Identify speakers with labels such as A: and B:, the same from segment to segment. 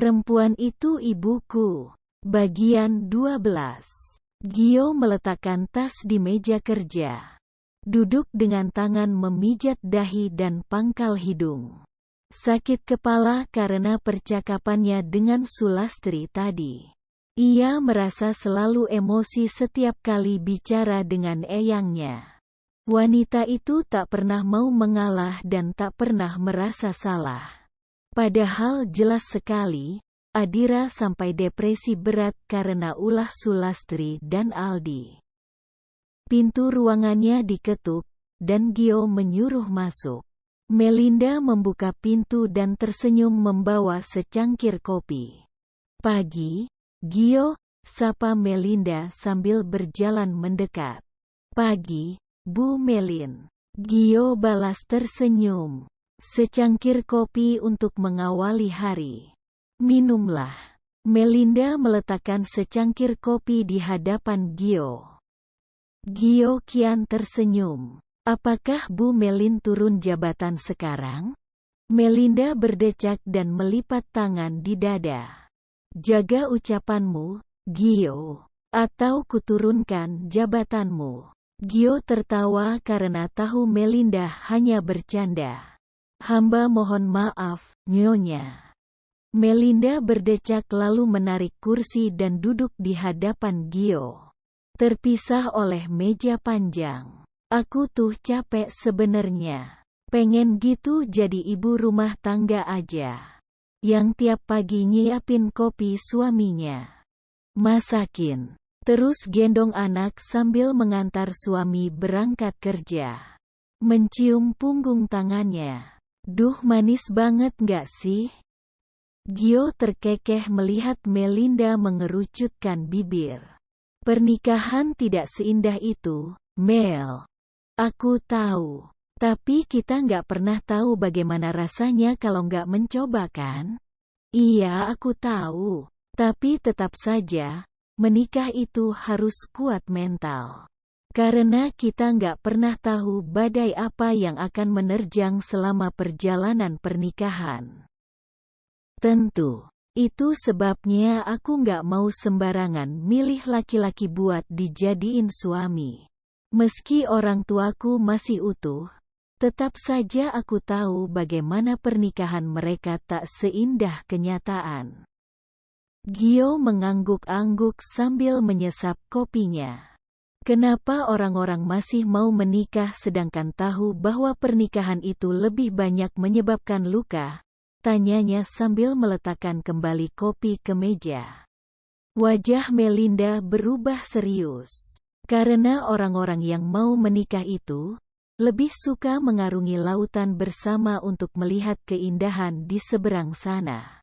A: Perempuan itu ibuku. Bagian 12. Gio meletakkan tas di meja kerja. Duduk dengan tangan memijat dahi dan pangkal hidung. Sakit kepala karena percakapannya dengan Sulastri tadi. Ia merasa selalu emosi setiap kali bicara dengan eyangnya. Wanita itu tak pernah mau mengalah dan tak pernah merasa salah. Padahal jelas sekali, Adira sampai depresi berat karena ulah Sulastri dan Aldi. Pintu ruangannya diketuk, dan Gio menyuruh masuk. Melinda membuka pintu dan tersenyum membawa secangkir kopi. "Pagi, Gio," sapa Melinda sambil berjalan mendekat. "Pagi, Bu Melin." Gio balas tersenyum. "Secangkir kopi untuk mengawali hari. Minumlah." Melinda meletakkan secangkir kopi di hadapan Gio. Gio kian tersenyum. "Apakah Bu Melin turun jabatan sekarang?" Melinda berdecak dan melipat tangan di dada. "Jaga ucapanmu, Gio, atau kuturunkan jabatanmu." Gio tertawa karena tahu Melinda hanya bercanda. "Hamba mohon maaf, Nyonya." Melinda berdecak lalu menarik kursi dan duduk di hadapan Gio. Terpisah oleh meja panjang. "Aku tuh capek sebenarnya. Pengen gitu jadi ibu rumah tangga aja. Yang tiap pagi nyiapin kopi suaminya. Masakin. Terus gendong anak sambil mengantar suami berangkat kerja. Mencium punggung tangannya. Duh manis banget nggak sih?" Gio terkekeh melihat Melinda mengerucutkan bibir. "Pernikahan tidak seindah itu, Mel. Aku tahu. Tapi kita nggak pernah tahu bagaimana rasanya kalau nggak mencoba kan?" "Iya aku tahu. Tapi tetap saja, menikah itu harus kuat mental. Karena kita nggak pernah tahu badai apa yang akan menerjang selama perjalanan pernikahan. Tentu. Itu sebabnya aku nggak mau sembarangan milih laki-laki buat dijadiin suami. Meski orang tuaku masih utuh, tetap saja aku tahu bagaimana pernikahan mereka tak seindah kenyataan." Gio mengangguk-angguk sambil menyesap kopinya. Kenapa orang-orang masih mau menikah sedangkan tahu bahwa pernikahan itu lebih banyak menyebabkan luka? Tanyanya sambil meletakkan kembali kopi ke meja. Wajah Melinda berubah serius. Karena orang-orang yang mau menikah itu lebih suka mengarungi lautan bersama untuk melihat keindahan di seberang sana.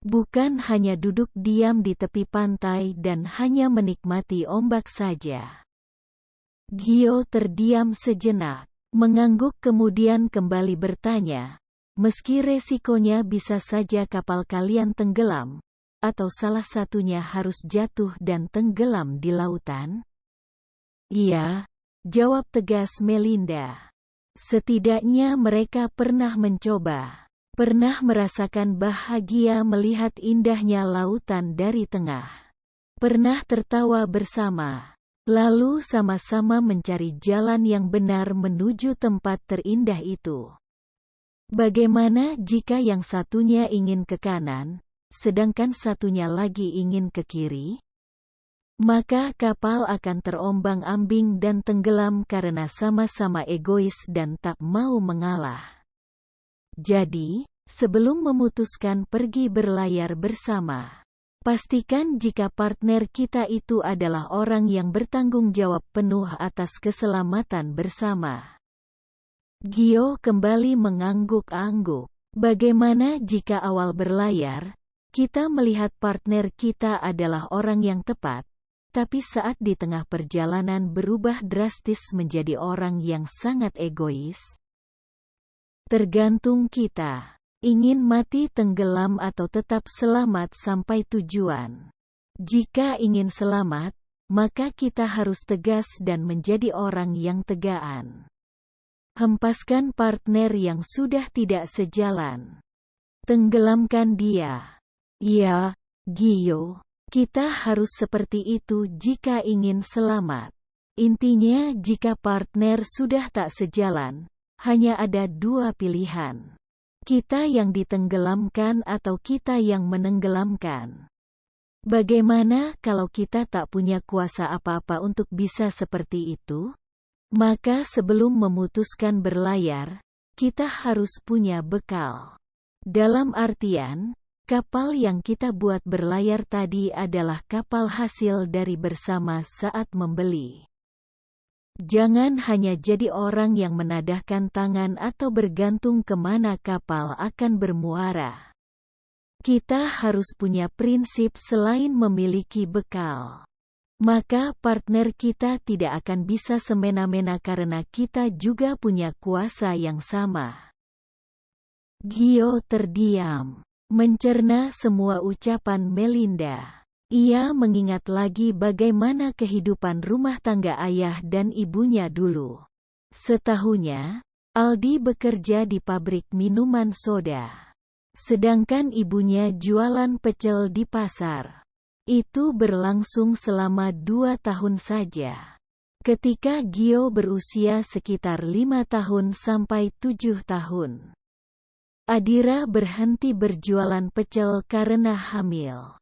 A: Bukan hanya duduk diam di tepi pantai dan hanya menikmati ombak saja. Gio terdiam sejenak, mengangguk kemudian kembali bertanya, "Meski resikonya bisa saja kapal kalian tenggelam, atau salah satunya harus jatuh dan tenggelam di lautan?" "Iya," jawab tegas Melinda. "Setidaknya mereka pernah mencoba. Pernah merasakan bahagia melihat indahnya lautan dari tengah. Pernah tertawa bersama. Lalu sama-sama mencari jalan yang benar menuju tempat terindah itu. Bagaimana jika yang satunya ingin ke kanan, sedangkan satunya lagi ingin ke kiri? Maka kapal akan terombang-ambing dan tenggelam karena sama-sama egois dan tak mau mengalah. Jadi, sebelum memutuskan pergi berlayar bersama, pastikan jika partner kita itu adalah orang yang bertanggung jawab penuh atas keselamatan bersama." Gio kembali mengangguk-angguk. Bagaimana jika awal berlayar, kita melihat partner kita adalah orang yang tepat, tapi saat di tengah perjalanan berubah drastis menjadi orang yang sangat egois? Tergantung kita. Ingin mati tenggelam atau tetap selamat sampai tujuan. Jika ingin selamat, maka kita harus tegas dan menjadi orang yang tegaan. Hempaskan partner yang sudah tidak sejalan. Tenggelamkan dia. Ya, Gio, kita harus seperti itu jika ingin selamat. Intinya jika partner sudah tak sejalan, hanya ada dua pilihan. Kita yang ditenggelamkan atau kita yang menenggelamkan. Bagaimana kalau kita tak punya kuasa apa-apa untuk bisa seperti itu? Maka sebelum memutuskan berlayar, kita harus punya bekal. Dalam artian, kapal yang kita buat berlayar tadi adalah kapal hasil dari bersama saat membeli. Jangan hanya jadi orang yang menadahkan tangan atau bergantung kemana kapal akan bermuara. Kita harus punya prinsip selain memiliki bekal. Maka partner kita tidak akan bisa semena-mena karena kita juga punya kuasa yang sama. Gio terdiam, mencerna semua ucapan Melinda. Ia mengingat lagi bagaimana kehidupan rumah tangga ayah dan ibunya dulu. Setahunya, Aldi bekerja di pabrik minuman soda. Sedangkan ibunya jualan pecel di pasar. Itu berlangsung selama 2 tahun saja. Ketika Gio berusia sekitar 5 tahun sampai 7 tahun. Adira berhenti berjualan pecel karena hamil.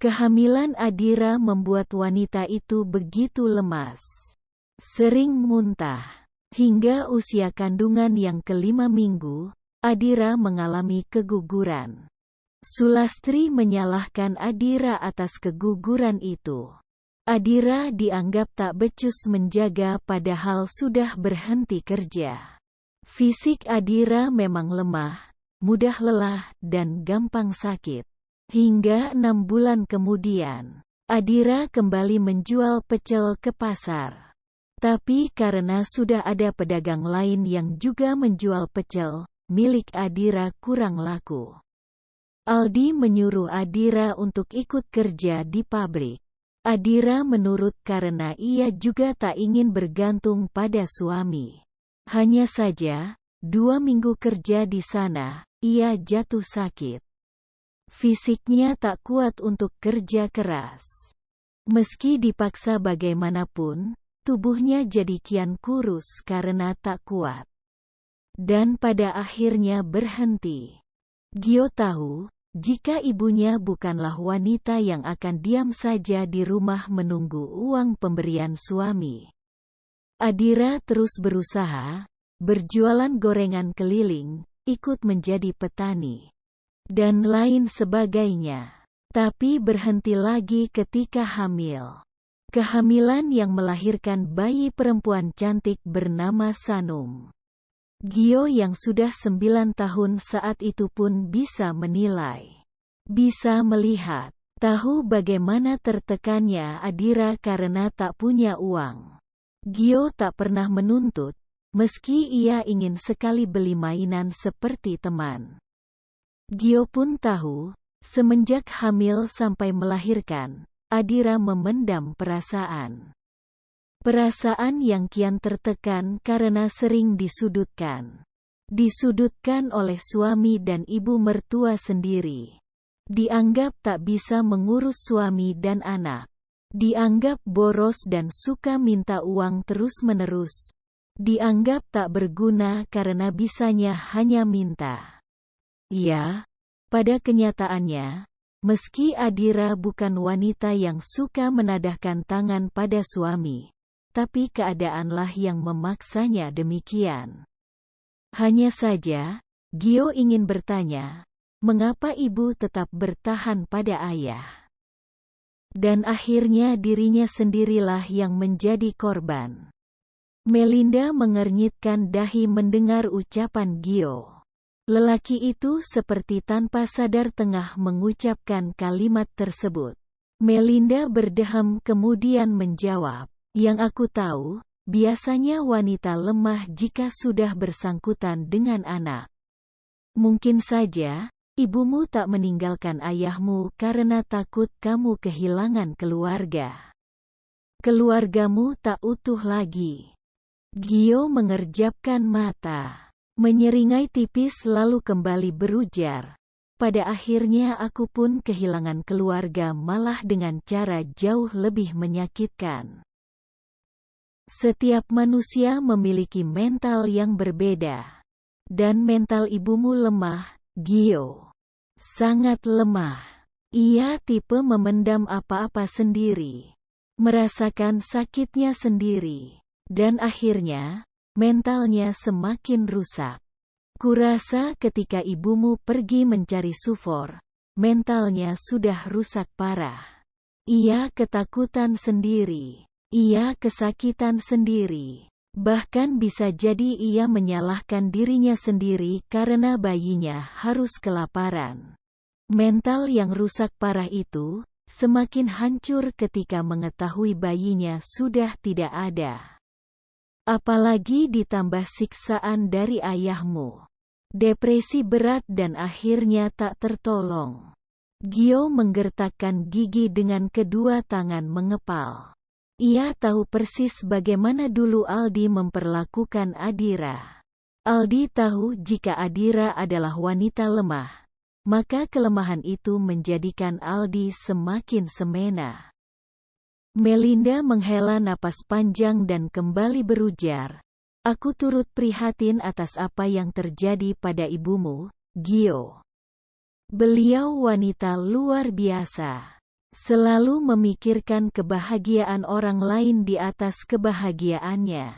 A: Kehamilan Adira membuat wanita itu begitu lemas. Sering muntah. Hingga usia kandungan yang ke-5 minggu, Adira mengalami keguguran. Sulastri menyalahkan Adira atas keguguran itu. Adira dianggap tak becus menjaga padahal sudah berhenti kerja. Fisik Adira memang lemah, mudah lelah, dan gampang sakit. Hingga 6 bulan kemudian, Adira kembali menjual pecel ke pasar. Tapi karena sudah ada pedagang lain yang juga menjual pecel, milik Adira kurang laku. Aldi menyuruh Adira untuk ikut kerja di pabrik. Adira menurut karena ia juga tak ingin bergantung pada suami. Hanya saja, 2 minggu kerja di sana, ia jatuh sakit. Fisiknya tak kuat untuk kerja keras. Meski dipaksa bagaimanapun, tubuhnya jadi kian kurus karena tak kuat. Dan pada akhirnya berhenti. Gio tahu, jika ibunya bukanlah wanita yang akan diam saja di rumah menunggu uang pemberian suami. Adira terus berusaha, berjualan gorengan keliling, ikut menjadi petani. Dan lain sebagainya. Tapi berhenti lagi ketika hamil. Kehamilan yang melahirkan bayi perempuan cantik bernama Sanum. Gio yang sudah 9 tahun saat itu pun bisa menilai. Bisa melihat. Tahu bagaimana tertekannya Adira karena tak punya uang. Gio tak pernah menuntut, meski ia ingin sekali beli mainan seperti teman. Gio pun tahu, semenjak hamil sampai melahirkan, Adira memendam perasaan. Perasaan yang kian tertekan karena sering disudutkan. Disudutkan oleh suami dan ibu mertua sendiri. Dianggap tak bisa mengurus suami dan anak. Dianggap boros dan suka minta uang terus-menerus. Dianggap tak berguna karena bisanya hanya minta. Ya, pada kenyataannya, meski Adira bukan wanita yang suka menadahkan tangan pada suami, tapi keadaanlah yang memaksanya demikian. Hanya saja, Gio ingin bertanya, mengapa ibu tetap bertahan pada ayah? Dan akhirnya dirinya sendirilah yang menjadi korban. Melinda mengernyitkan dahi mendengar ucapan Gio. Lelaki itu seperti tanpa sadar tengah mengucapkan kalimat tersebut. Melinda berdeham kemudian menjawab, "Yang aku tahu, biasanya wanita lemah jika sudah bersangkutan dengan anak. Mungkin saja, ibumu tak meninggalkan ayahmu karena takut kamu kehilangan keluarga. Keluargamu tak utuh lagi." Gio mengerjapkan mata. Menyeringai tipis lalu kembali berujar, Pada akhirnya aku pun kehilangan keluarga malah dengan cara jauh lebih menyakitkan. Setiap manusia memiliki mental yang berbeda. Dan mental ibumu lemah, Gio. Sangat lemah. Ia tipe memendam apa-apa sendiri. Merasakan sakitnya sendiri. Dan akhirnya, mentalnya semakin rusak. Kurasa ketika ibumu pergi mencari Sufor, mentalnya sudah rusak parah. Ia ketakutan sendiri. Ia kesakitan sendiri. Bahkan bisa jadi ia menyalahkan dirinya sendiri karena bayinya harus kelaparan. Mental yang rusak parah itu semakin hancur ketika mengetahui bayinya sudah tidak ada. Apalagi ditambah siksaan dari ayahmu. Depresi berat dan akhirnya tak tertolong. Gio menggertakkan gigi dengan kedua tangan mengepal. Ia tahu persis bagaimana dulu Aldi memperlakukan Adira. Aldi tahu jika Adira adalah wanita lemah, maka kelemahan itu menjadikan Aldi semakin semena. Melinda menghela napas panjang dan kembali berujar, "Aku turut prihatin atas apa yang terjadi pada ibumu, Gio. Beliau wanita luar biasa. Selalu memikirkan kebahagiaan orang lain di atas kebahagiaannya.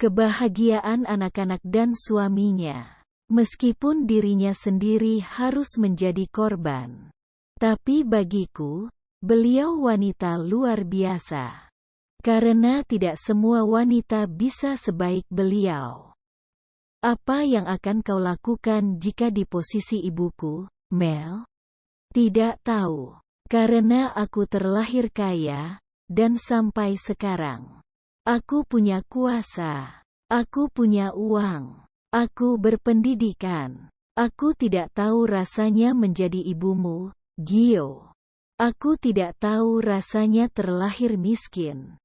A: Kebahagiaan anak-anak dan suaminya. Meskipun dirinya sendiri harus menjadi korban. Tapi bagiku, beliau wanita luar biasa. Karena tidak semua wanita bisa sebaik beliau." "Apa yang akan kau lakukan jika di posisi ibuku, Mel?" "Tidak tahu. Karena aku terlahir kaya, dan sampai sekarang, aku punya kuasa. Aku punya uang. Aku berpendidikan. Aku tidak tahu rasanya menjadi ibumu, Gio. Aku tidak tahu rasanya terlahir miskin.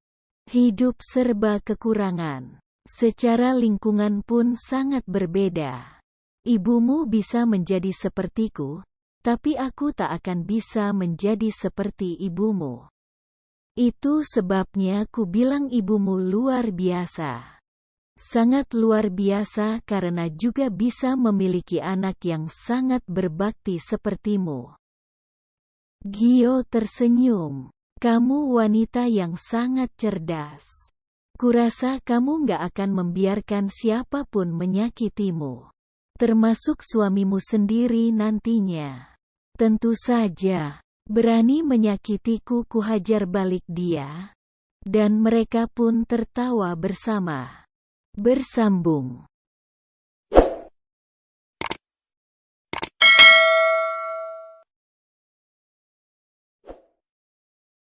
A: Hidup serba kekurangan. Secara lingkungan pun sangat berbeda. Ibumu bisa menjadi sepertiku, tapi aku tak akan bisa menjadi seperti ibumu. Itu sebabnya ku bilang ibumu luar biasa. Sangat luar biasa karena juga bisa memiliki anak yang sangat berbakti sepertimu." Gio tersenyum. "Kamu wanita yang sangat cerdas. Kurasa kamu gak akan membiarkan siapapun menyakitimu. Termasuk suamimu sendiri nantinya. Tentu saja, berani menyakitiku kuhajar balik dia." Dan mereka pun tertawa bersama. Bersambung.